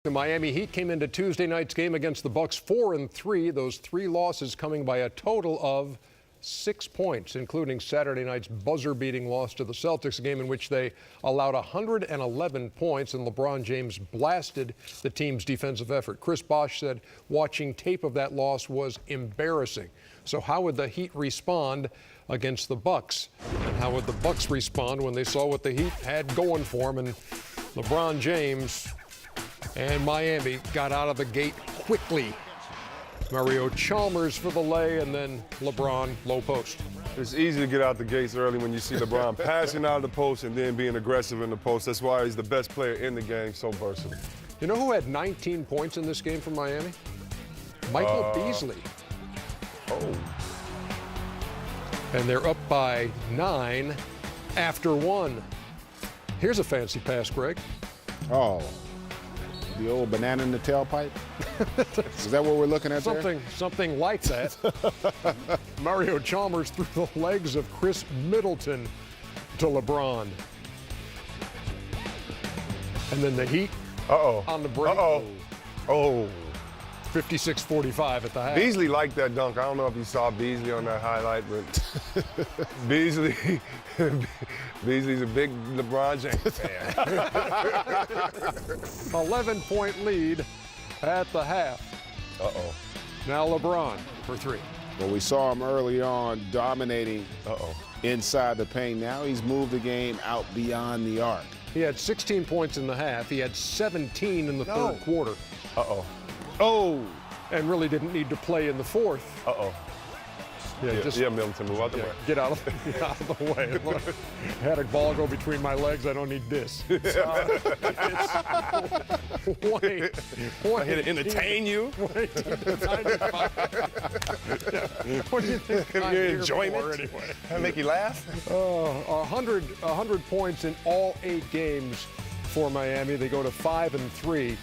The Miami Heat came into Tuesday night's game against the Bucks 4-3. Those 3 losses coming by a total of 6 points, including Saturday night's buzzer-beating loss to the Celtics, a game in which they allowed 111 points, and LeBron James blasted the team's defensive effort. Chris Bosh said watching tape of that loss was embarrassing. So how would the Heat respond against the Bucks? And how would the Bucks respond when they saw what the Heat had going for them? And LeBron James and Miami got out of the gate quickly. Mario Chalmers for the lay, and then LeBron low post. It's easy to get out the gates early when you see LeBron passing out of the post and then being aggressive in the post. That's why he's the best player in the game, so versatile. You know who had 19 points in this game for Miami? Michael Beasley. Oh. And they're up by 9 after 1. Here's a fancy pass, Greg. Oh. The old banana in the tailpipe? Is that what we're looking at there? Something like that. Mario Chalmers through the legs of Chris Middleton to LeBron. And then the Heat on the break. Oh. 56-45 at the half. Beasley liked that dunk. I don't know if you saw Beasley on that highlight, but Beasley's a big LeBron James fan. 11-point lead at the half. Now LeBron for 3. Well, we saw him early on dominating inside the paint. Now he's moved the game out beyond the arc. He had 16 points in the half. He had 17 in the third quarter. And really didn't need to play in the fourth. Yeah, Middleton, move out the way. Get out of the way. Look, had a ball go between my legs. I don't need this. I here to entertain you. What do you think? Your enjoyment. Anyway? Can I make you laugh? 100 points in all 8 games for Miami. They go to 5-3.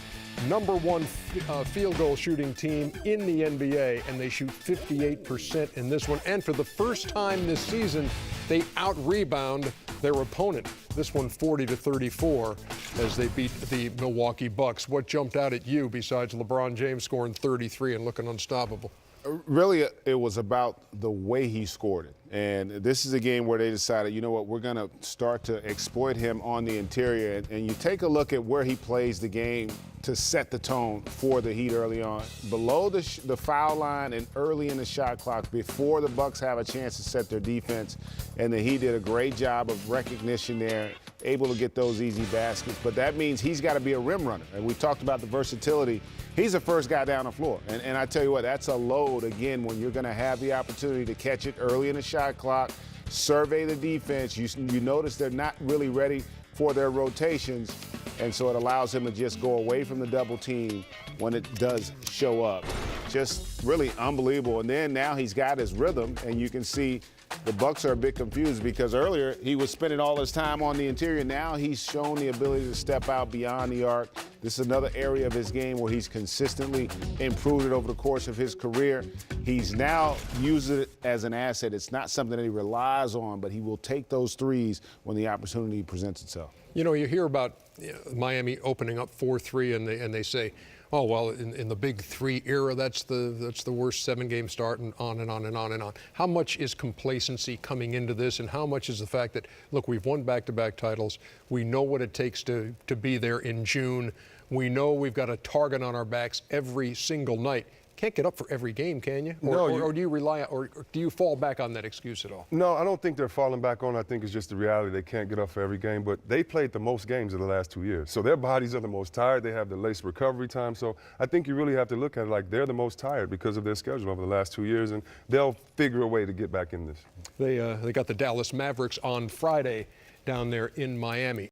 Number 1 field goal shooting team in the NBA, and they shoot 58% in this one. And for the first time this season, they out-rebound their opponent. This one 40-34 as they beat the Milwaukee Bucks. What jumped out at you besides LeBron James scoring 33 and looking unstoppable? Really, it was about the way he scored it. And this is a game where they decided, you know what, we're going to start to exploit him on the interior. And you take a look at where he plays the game to set the tone for the Heat early on. Below the foul line and early in the shot clock, before the Bucks have a chance to set their defense. And the Heat did a great job of recognition there, able to get those easy baskets. But that means he's got to be a rim runner. And we talked about the versatility. He's the first guy down the floor. And I tell you what, that's a load, again, when you're going to have the opportunity to catch it early in the shot clock, survey the defense. You notice they're not really ready for their rotations, and so it allows him to just go away from the double team when it does show up. Just really unbelievable. And then now he's got his rhythm, and you can see the Bucks are a bit confused because earlier he was spending all his time on the interior. Now he's shown the ability to step out beyond the arc. This is another area of his game where he's consistently improved it over the course of his career. He's now used it as an asset. It's not something that he relies on, but he will take those threes when the opportunity presents itself. You know, you hear about Miami opening up 4-3, and they say, oh, well, in the Big 3 era, that's the worst 7-game start, and on and on and on and on. How much is complacency coming into this, and how much is the fact that, look, we've won back-to-back titles. We know what it takes to be there in June. We know we've got a target on our backs every single night. Can't get up for every game, can you? Or do you rely on, or do you fall back on that excuse at all? No, I don't think they're falling back on. I think it's just the reality. They can't get up for every game, but they played the most games in the last 2 years. So their bodies are the most tired. They have the least recovery time. So I think you really have to look at it like they're the most tired because of their schedule over the last 2 years, and they'll figure a way to get back in this. They got the Dallas Mavericks on Friday down there in Miami.